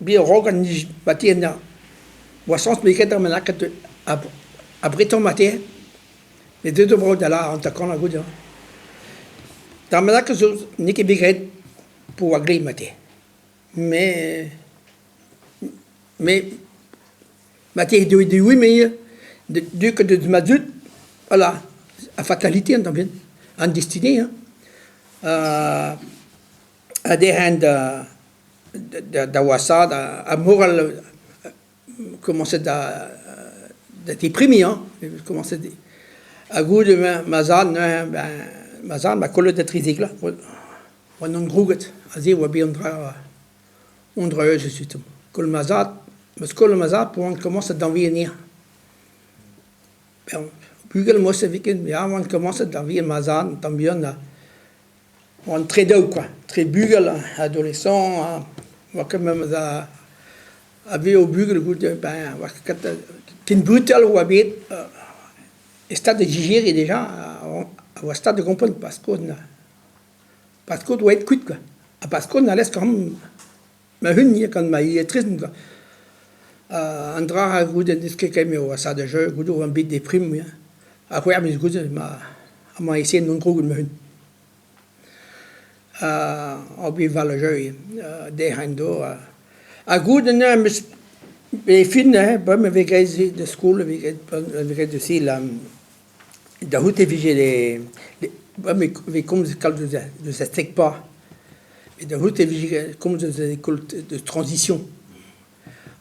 bi rogan ni batia wasons bi keta manaka a breton maté les deux de bro là en takon la goudja ta manaka ni ki bigret pour agri maté mais maté de oui mais de que de madut voilà à fatalité en bien en destinée à des hand da wasad a moral commencer da déprimé hein commencer à goût de mazan mazan ma colle de trizigla on en gruget azi wa bi undra je suis kol mazat mas kol mazat pour on commence d'envier Bugel moi c'est weekend ja on commence d'envier mazan también on très doux quoi très bugel adolescent wa quand même da avait au bugel goût ben wa kin brutal ou habit stade de digérer déjà au stade de comprendre parce qu'on doit être quitte quoi parce qu'on a laisse quand même ma hund quand ma est triste quoi andra goût de disque quand même au stade de jeu goût un bit déprime après mais goût ma essayé non gros ma hund ob je wel jeu de hando a goût de ne mais fin bah me vegaise de school vegaise de si la de route vigile mais comme de ça sec pas et de route vigile comme de école de transition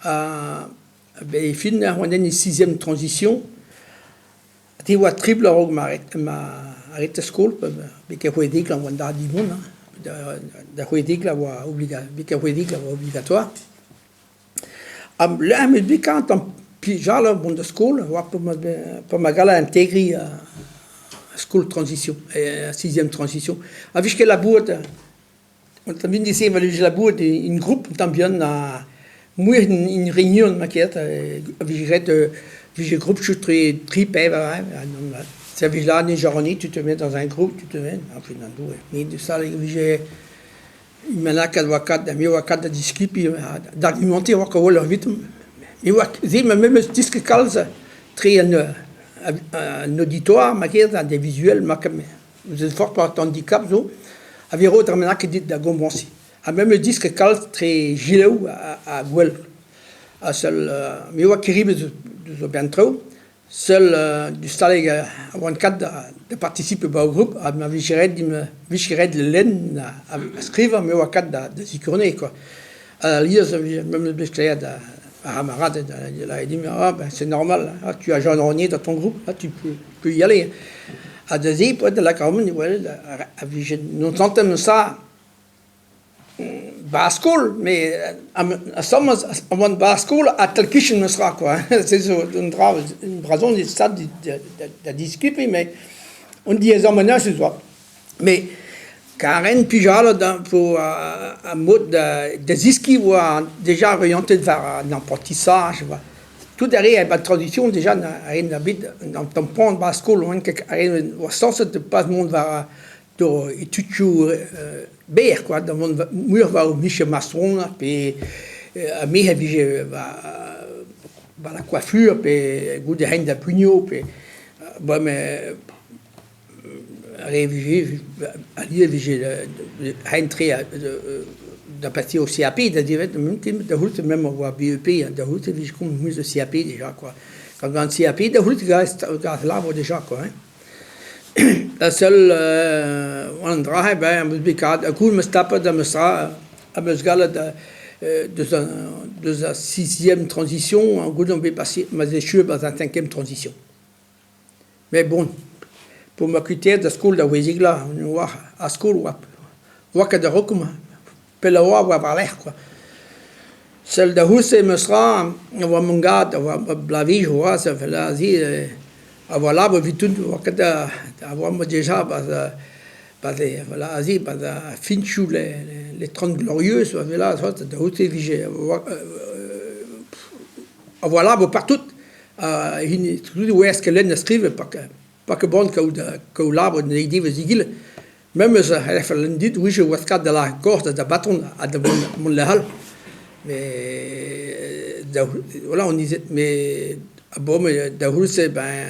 ben fin on est une sixième transition tu vois triple rogue ma arrête school mais que faut dire qu'on va dire bon da huedik la obligatoire là mais bi quand on pija la bonne school pour ma gala intégré school transition sixième transition avec que la boîte on también disait la boîte une groupe también une réunion maquette avec le groupe je suis très c'est là les journées tu te mets dans un groupe tu te mets après dans deux mais de ça j'ai il m'a là quatre wakats mais wakats de discuter d'argumenter voir que leur vite mais j'ai même disque calze très un auditoire maquette dans des visuels vous êtes fort par handicap zo avait autre maintenant que dit de gombonsi a même disque calze très gilet à gueule à seul mais wa qui rive de bien trop seul du stalig avant cadre de participer au groupe à ma vigiret de laine à écrire mais au cadre de sécurité quoi à lire même le bisclé à camarade il a dit mais c'est normal tu as jeune dans ton groupe là tu peux y aller à deuxième point de la commune nous entendons ça bascule mais à somme avant bascule à tel qu'il ne sera quoi c'est une raison de ça de discuter mais on dit les hommes c'est ça mais Karen Pijal pour un mode de ski ou déjà orienté vers l'apprentissage tout derrière la tradition déjà dans ton point de bascule loin que au sens de pas le monde va do étudier beer quoi dans mon mur va au Michel Masson puis à mi va la coiffure puis goût de haine de pugno puis bon mais réviser à lire haine très de partir au CAP de dire de route même au BEP de route je comme mise au CAP déjà quoi quand on CAP de route gars là déjà quoi la seule on draait ben musical à coup me tape de ça à musical de la sixième transition en goût on peut passer mais je suis dans la cinquième transition mais bon pour m'occuper de school de Wezigla on voit à school voit que de recommande pelawa va parler quoi celle de Housse me sera on va mon gars on va blavi je vois ça fait là voilà bah vite wakati avoir déjà voilà asi finchou les 30 glorieux soit là soit de haute vigé voilà bah partout où est-ce que l'on écrive pas que bon que l'arbre ne dit vigile même ça elle fait dit oui je vois cas de la corde de bâton à de mon lahal Mais voilà, on disait, mais bon, mais d'abord, c'est ben,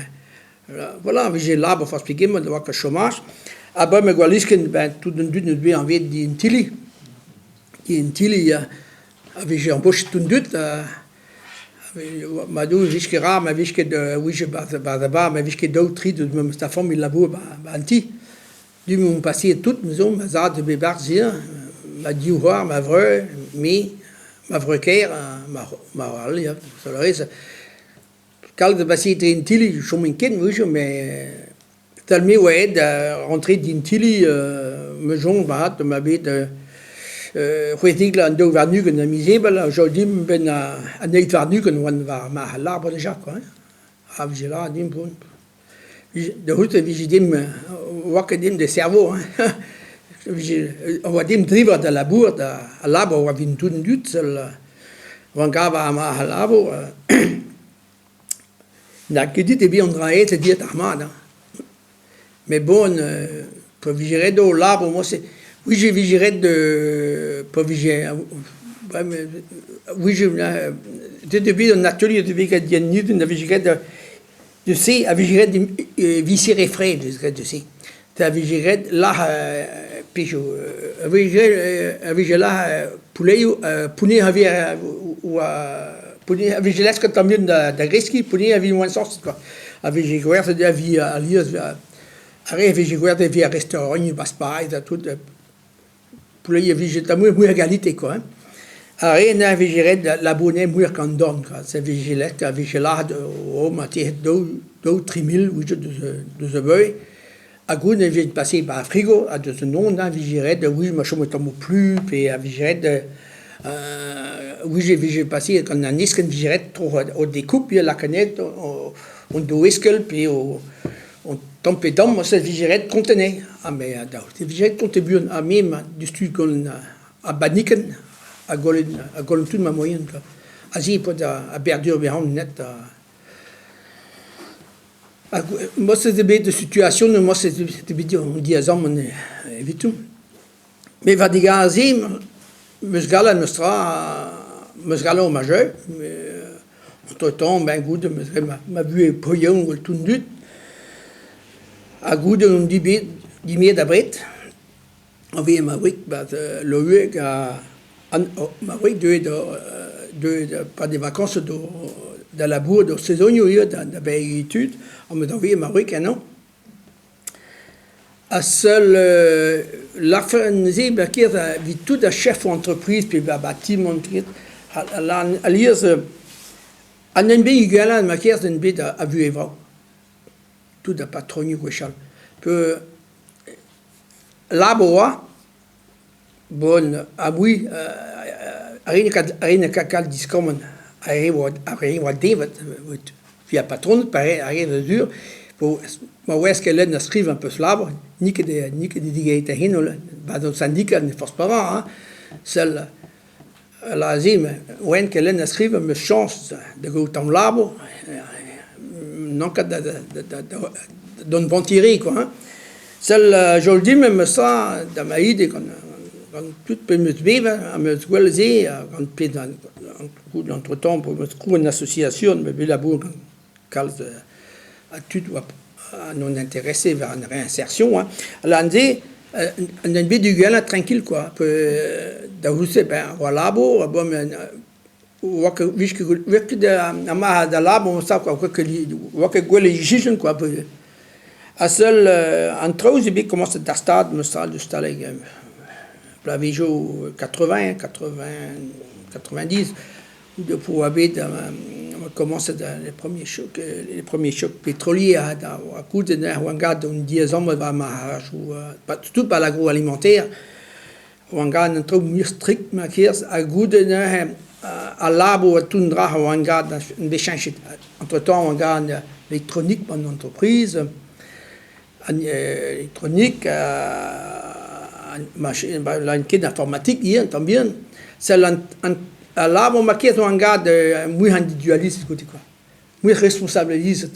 voilà, j'ai l'arbre, faut expliquer, moi, de voir que chômage. Après, mais quoi, ben, tout d'un coup, nous devons envoyer d'une tili. D'une tili, avec j'ai embauché tout d'un coup, ma douce, je rare, ma vie, de, oui, je bas, ma vie, d'autres, de même, ta femme, il l'a beau, anti. Du m'ont passé toute maison, ma zade de bébarzir, ma diouvoir, ma vraie, mais, ma vraie care, ma râle, ça le reste. Quand de passer d'une tili, je suis m'inquiète, oui, mais, tellement, ouais, de rentrer d'une tili, maison, de ma bête, weet là, deux varnu que misé, aujourd'hui, ben, un eight varnu que nous va ma l'arbre déjà, quoi. Ah, j'ai là, dim, bon. De route, j'ai dit, wakadim de cerveau, hein. On va dire, driver de la bourde, à l'arbre, on va venir tout d'une seul, on va à l'arbre, n'a que dit, et bien, on travaille, c'est dire, armade, mais bon, pour vigiler dans l'arbre, moi, c'est, oui, j'ai vigilé de, pas vigilé, oui, j'ai depuis un atelier, depuis qu'il y a une nuit, on a vigilé de sais, à vigilé de visser les frais, de sais. À vigilé là, puis je, à vigilé là, poulet, poulet, ou poulet, à vigilé, ce que t'as mis de risque, poulet, à vigilé, sens, quoi. À vigilé, c'est à vie, à lieu, à vigilé, à vie, à restaurant, il passe pas, et tout. Poulet, il vigilé, muy égalité, quoi. Rien à vigiler, l'abonné, muy qu'on donne, quoi. C'est vigilé, à vigilé, au matin, deux, 3000, oui, de bœufs. À goût, on vient de passer par le frigo, à deux noms, on a vigilé, de oui, je me tombe plus, puis à vigilé, de, oui, j'ai vigilé passer, quand on a nisque, on vigilé, trop, au découpe, puis la canette, on doit esquel, puis on tombe dedans, moi, c'est vigilé de contenir. Ah, mais, c'est vigilé de contenir, à même, du studio, à Baniken, à Golem toute ma moyenne, quoi. Asi, pas à Berdure, bien, net, moi, c'est des situations, moi, c'est des on dit à on est vite tout. Mais va dire, Asi, me gala me gala au majeur, mais entre temps, ben, goût, ma vue est poyon ou tout nu. À goût, on dit, mieux d'abret, on vient ma week, le week, ma week, pas des vacances, de la bourre, de saison, il y a des études, on me donne ma week, non. À seul, la fin, qui est tout un chef d'entreprise, puis bâtiment, à lire, à n'importe il y a ma caisse d'une bête à vue et voir. Tout un patron, que l'arbre, bon, à oui, rien qu'à discommon, arrive à David, via patron, pareil, arrive à dur, pour, moi, est-ce qu'elle inscrive un peu ce l'arbre, ni que des diguettes, dans le syndicat, ne force pas, hein, celle, la zime, où est-ce qu'elle inscrive, me chance de go dans l'arbre, non qu'à d'un bon tiré, quoi, hein. Celle, je le dis, même ça, dans ma idée, quand tout peut me vivre, à me squaliser, quand peut dans l'entretemps, pour me trouver une association, me la bourre, quand à tout, à nous intéresser vers une réinsertion, hein. Alors, on dit, on a une vie du gars tranquille, quoi. D'aussi, ben, voilà, bon, ou que, vu que de l'arbre, on sait quoi, que les juges, quoi, à seul, entre eux, j'ai commencé à stade, me stade, de stade, la Vijo 80, 90, pour habiter, on commence les premiers chocs pétroliers, à coup de Wangad, on dit, on va tout par l'agroalimentaire, Wangad, on trouve mieux strict, ma kiers, à goût de à l'arbre, à Tundra, Wangad, on échange, entre-temps, Wangad, l'électronique, mon entreprise, électronique, l'enquête informatique, hier, también. C'est l'arbre marqué sur un gars muy individualiste, quoi. Muy responsabiliste.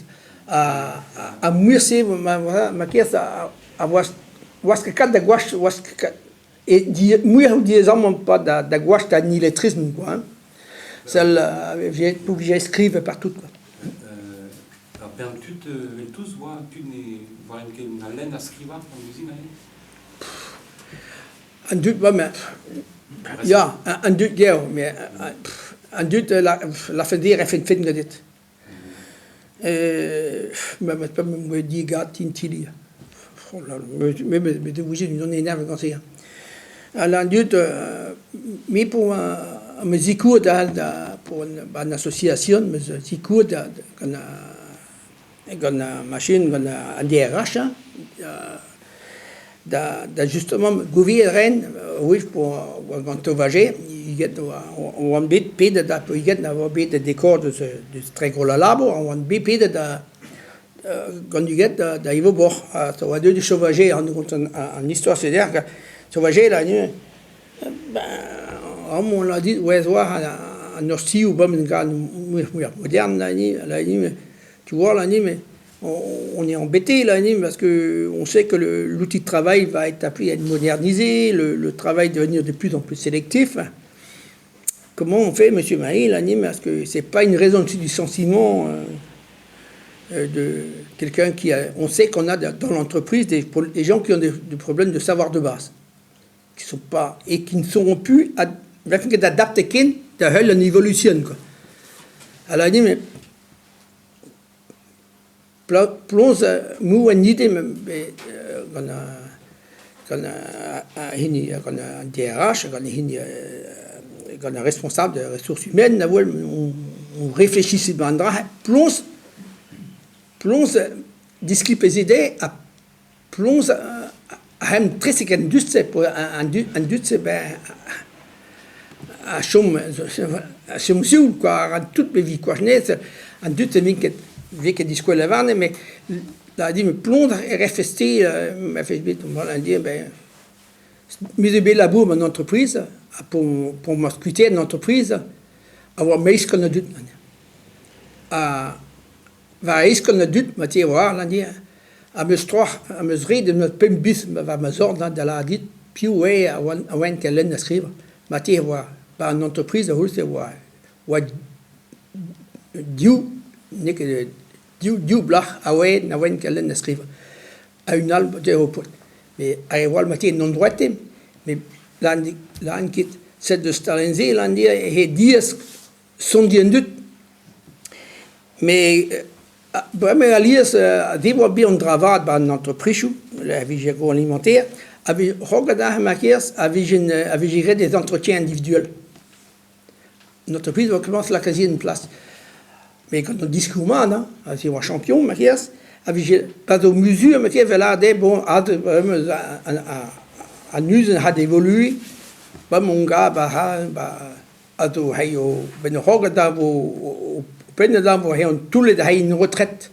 A muy c'est marqué à was que cada guache, was que Et moi, je dis pas de gouache, ni lettrisme, quoi. Hein. Celle, j'ai obligé d'écrire partout, quoi. Alors, tu tous vois, tu vois une laine à scriva en usine, un doute, mais ja, un doute, ja, mais un doute, la fédère est fait de dit. Mais pas me dire gars tintili. Mais de vous dire, on est énervé quand c'est. Alors, un doute, mais pour me zicour pour une association, me zicour quand une machine, quand un DRH, justement gouverner oui pour quand on va gérer on bit pede da il get na bit décor de très gros labo on bit pede da quand il get da il va voir ça va de sauvager en histoire c'est-à-dire que sauvager là ben on l'a dit ouais voir en hostie ou même moderne là tu vois là mais on est embêté là, parce qu'on sait que l'outil de travail va être appelé à être modernisé, le travail devenir de plus en plus sélectif. Comment on fait, M. Maï, là, parce que c'est pas une raison du sentiment de quelqu'un qui a... On sait qu'on a dans l'entreprise des gens qui ont des problèmes de savoir de base, qui sont pas et qui ne seront plus d'adapter de une évolution, quoi. Alors, mais plonge mou en idée quand un DRH quand un responsable des ressources humaines on réfléchit sur plonge discuter les idées plonge à un très second pour un doute à chum quoi toute ma vie quoi je n'ai un doute vi che di scuola vanno, ma la di me plonge e réfléchir, m'a fait vite, on va dire, ben, mais de belle bourre mon entreprise, pour m'occuper une entreprise, avoir mais qu'on a doute, va est-ce qu'on a doute, ma tia voir, là, dire, à mesure de notre pembis, va me ordre de la dit, puis ouais, à one qu'elle l'aime écrire, ma tia voir, par une entreprise, à c'est voir, what du blach awe na wen kellen na skriva a une albe de report mais a igual matin non droite mais l'anquit c'est de stalinzi l'andi et dies sont bien doute mais vraiment alias divo bien travail dans l'entreprise la vie agroalimentaire avait regardé maquias avait géré des entretiens individuels l'entreprise va commencer la quasi une place. Mais quand on dit que hein, c'est un champion, Mathias, pas de mesure, Mathias, là, bon, à nous, a évolué, pas mon gars, à tout, ben, regarde, au peine d'avant, tous les a une retraite,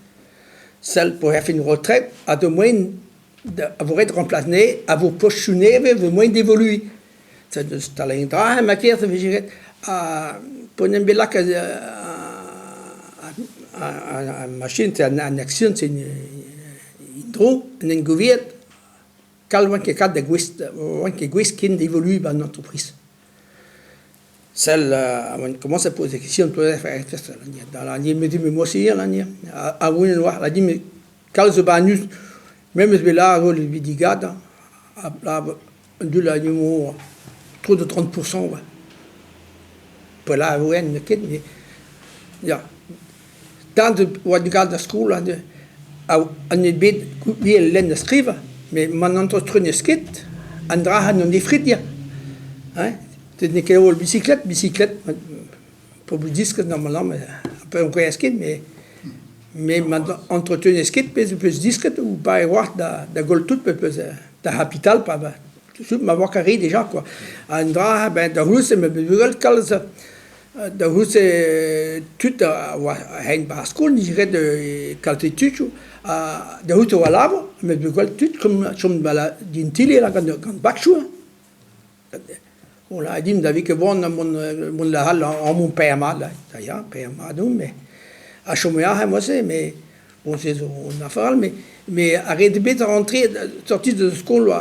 celle pour faire une retraite, à de moins, à vous être remplacé, à vous postuler, de moins d'évoluer. C'est de Stalindra, Mathias, pour une belle une machine, c'est une action, c'est une hydro, un gouvernement, calme qui a des guistes qui évoluent dans l'entreprise. Celle, on commence à poser des questions, on faire ça. Dans l'année, me dit, mais moi aussi, l'année, à vous, la dit, mais quand je banus, même si là, le vidigade, de la numéro, trop de 30%, pour là, vous, mais, ja. Tant de wadgal da school an e bet wie len skriva mais man entrepreneur skit andra non di fritia hein te ne que le bicyclette pour vous dire que normalement peu on connaît skit mais man entretenir skit peut disque ou pas voir da gol tout peut da capital pas tout ma voir carré déjà quoi andra ben da rue c'est me gol calza da huse tuta hein bascul ni de caltitucho da hute walavo me begol tut comme bala d'intili la quand bakshu on l'a dit d'avis que bon mon la hal en mon père mal ça y a père mal mais à chômeur moi c'est mais bon c'est on a fait mais Mais arrête de bête rentrer, sortir de l'école,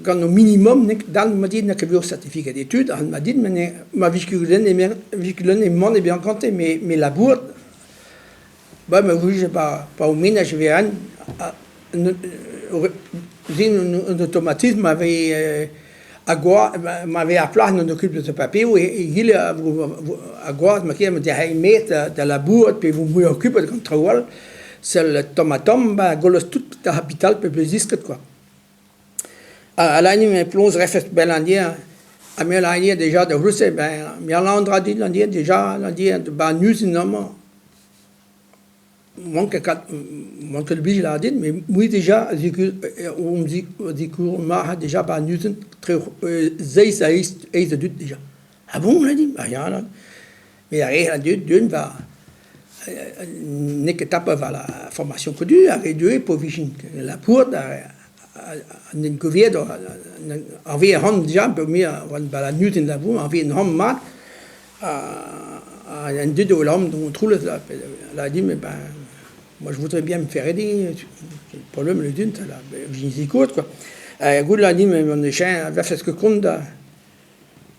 quand au minimum, dans m'a dit qu'il y avait un certificat d'études, on m'a dit, mais ma véhiculone est mon est bien compté, mais la bourde, bah, mais oui, j'ai pas au ménage, je vais un automatisme m'avait m'avait appelé on occupe de ce papier et il a me dit hey mate de la bourde puis vous m'occupez de contrôle c'est le tomatom bah golos tout la capitale peu plus disque quoi à l'année me plonge refait bellandia à mes l'année déjà de russie ben bien l'endroit dit l'année déjà l'année de bah nous non manque le bige l'a dit mais oui déjà on dit cours m'a déjà pas Newton très ça est déjà ah bon on a dit rien là mais rien d'une va n'est que tape vers la formation connue avec deux pour vision la pour une couverte avait un déjà peu mieux la Newton la vous avait une homme mat un deux de l'homme dont on trouve la dit mais ben moi, je voudrais bien me faire aider. Le problème, le d'une, je écoute, quoi. Good l'a dit, mais mon chien, va faire ce que compte,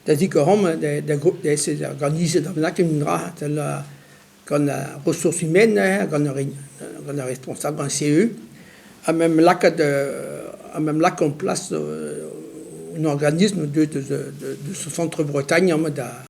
des groupes, des organisés dans la communauté, qu'on a ressources humaines, qu'on a responsable en CE, à même là qu'on place un organisme de ce centre Bretagne en mode